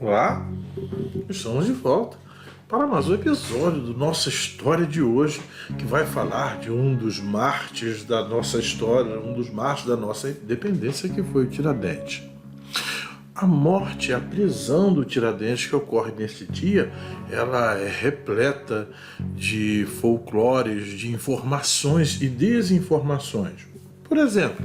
Olá, estamos de volta para mais um episódio do Nossa História de hoje, que vai falar de um dos mártires da nossa história, um dos mártires da nossa independência, que foi o Tiradentes. A morte, a prisão do Tiradentes que ocorre neste dia, ela é repleta de folclores, de informações e desinformações. Por exemplo,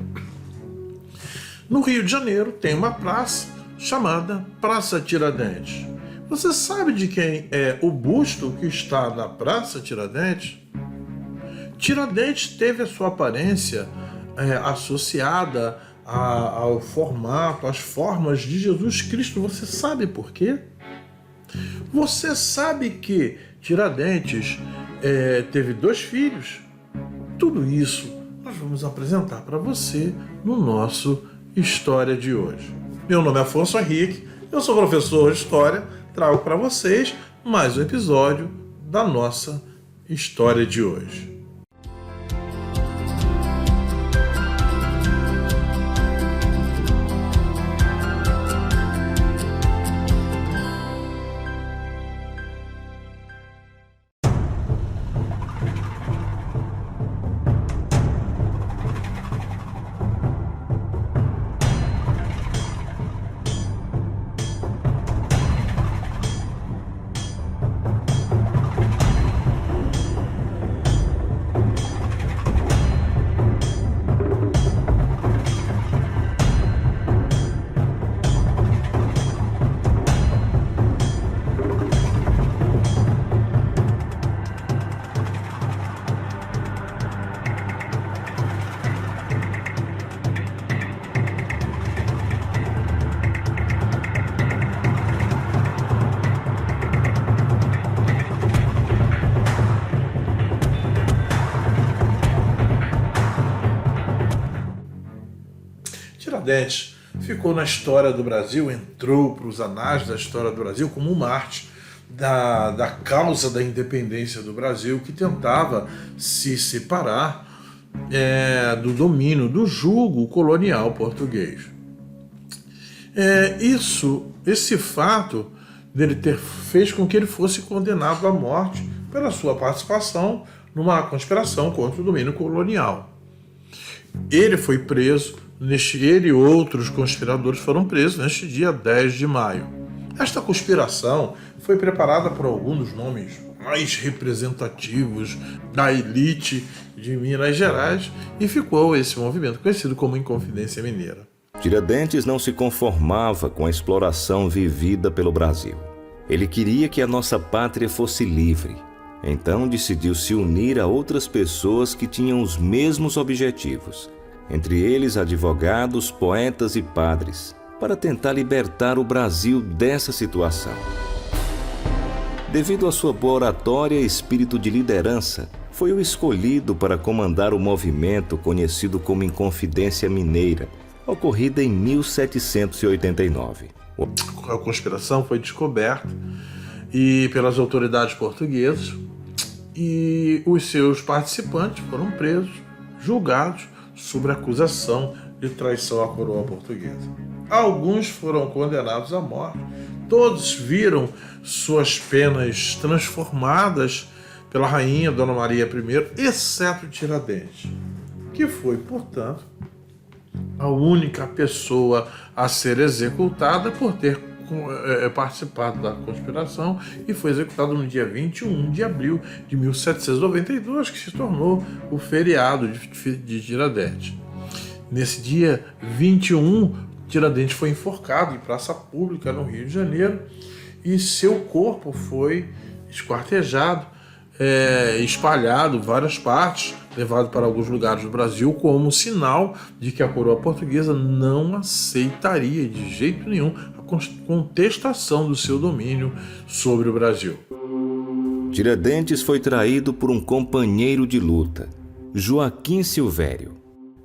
no Rio de Janeiro tem uma praça chamada Praça Tiradentes. Você sabe de quem é o busto que está na Praça Tiradentes? Tiradentes teve a sua aparência associada ao formato, às formas de Jesus Cristo. Você sabe por quê? Você sabe que Tiradentes teve 2 filhos? Tudo isso nós vamos apresentar para você no nosso História de hoje. Meu nome é Afonso Henrique, eu sou professor de História, trago para vocês mais um episódio da nossa História de hoje. Tiradentes ficou na história do Brasil, entrou para os anais da história do Brasil como um mártir da causa da independência do Brasil, que tentava se separar do domínio, do jugo colonial português. Esse fato dele fez com que ele fosse condenado à morte pela sua participação numa conspiração contra o domínio colonial. Ele foi preso. Ele e outros conspiradores foram presos neste dia 10 de maio. Esta conspiração foi preparada por alguns dos nomes mais representativos da elite de Minas Gerais e ficou esse movimento conhecido como Inconfidência Mineira. Tiradentes não se conformava com a exploração vivida pelo Brasil. Ele queria que a nossa pátria fosse livre. Então decidiu se unir a outras pessoas que tinham os mesmos objetivos. Entre eles advogados, poetas e padres, para tentar libertar o Brasil dessa situação. Devido à sua boa oratória e espírito de liderança, foi o escolhido para comandar o movimento conhecido como Inconfidência Mineira, ocorrida em 1789. A conspiração foi descoberta pelas autoridades portuguesas e os seus participantes foram presos, julgados, sobre acusação de traição à coroa portuguesa. Alguns foram condenados à morte, todos viram suas penas transformadas pela rainha Dona Maria I, exceto Tiradentes, que foi, portanto, a única pessoa a ser executada por ter participado da conspiração e foi executado no dia 21 de abril de 1792, que se tornou o feriado de Tiradentes. Nesse dia 21, Tiradentes foi enforcado em praça pública no Rio de Janeiro e seu corpo foi esquartejado, espalhado em várias partes, levado para alguns lugares do Brasil como sinal de que a coroa portuguesa não aceitaria de jeito nenhum a contestação do seu domínio sobre o Brasil. Tiradentes foi traído por um companheiro de luta, Joaquim Silvério.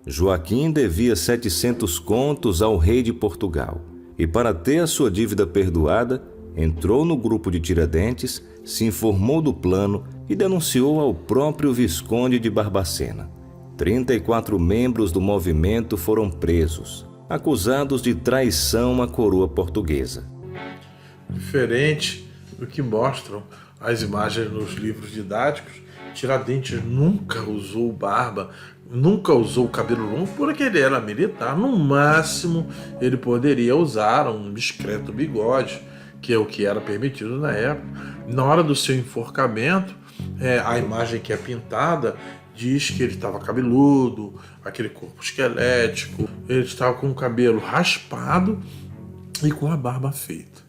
Joaquim devia 700 contos ao rei de Portugal e, para ter a sua dívida perdoada, entrou no grupo de Tiradentes, se informou do plano e denunciou ao próprio Visconde de Barbacena. 34 membros do movimento foram presos, acusados de traição à coroa portuguesa. Diferente do que mostram as imagens nos livros didáticos, Tiradentes nunca usou barba, nunca usou cabelo longo porque ele era militar. No máximo, ele poderia usar um discreto bigode, que é o que era permitido na época. Na hora do seu enforcamento, a imagem que é pintada diz que ele estava cabeludo, aquele corpo esquelético, ele estava com o cabelo raspado e com a barba feita.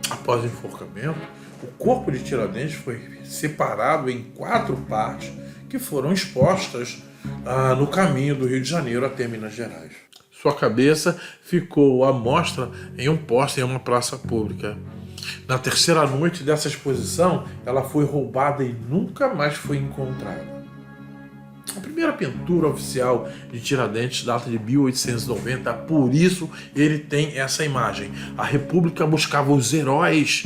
Após o enforcamento, o corpo de Tiradentes foi separado em 4 partes que foram expostas no caminho do Rio de Janeiro até Minas Gerais. Sua cabeça ficou à mostra em um poste em uma praça pública. Na terceira noite dessa exposição, ela foi roubada e nunca mais foi encontrada. A primeira pintura oficial de Tiradentes data de 1890, por isso ele tem essa imagem. A República buscava os heróis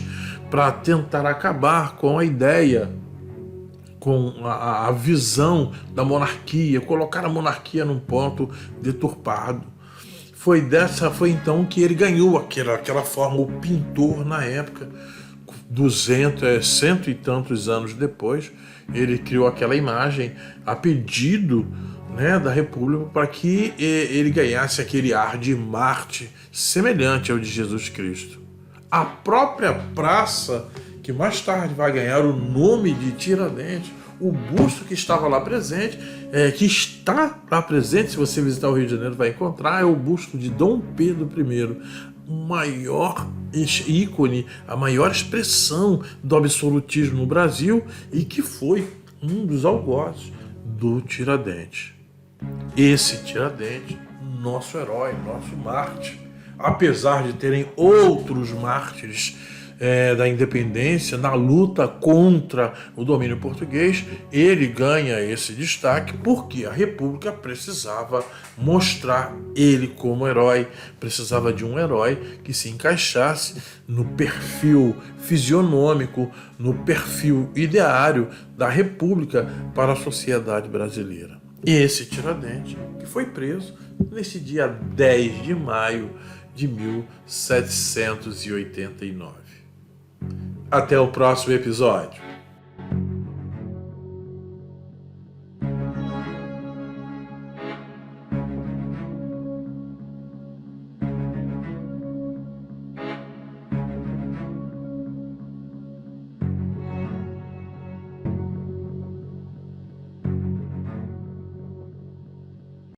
para tentar acabar com a ideia, com a visão da monarquia, colocar a monarquia num ponto deturpado. Foi então que ele ganhou aquela forma, o pintor na época, 100 e tantos anos depois, ele criou aquela imagem a pedido, da República para que ele ganhasse aquele ar de Marte semelhante ao de Jesus Cristo. A própria praça, que mais tarde vai ganhar o nome de Tiradentes, o busto que estava lá presente, que está lá presente, se você visitar o Rio de Janeiro vai encontrar, é o busto de Dom Pedro I, o maior ícone, a maior expressão do absolutismo no Brasil e que foi um dos algozes do Tiradentes. Esse Tiradentes, nosso herói, nosso mártir, apesar de terem outros mártires da independência, na luta contra o domínio português, ele ganha esse destaque porque a República precisava mostrar ele como herói, precisava de um herói que se encaixasse no perfil fisionômico, no perfil ideário da República para a sociedade brasileira. E esse Tiradentes, que foi preso nesse dia 10 de maio de 1789. Até o próximo episódio.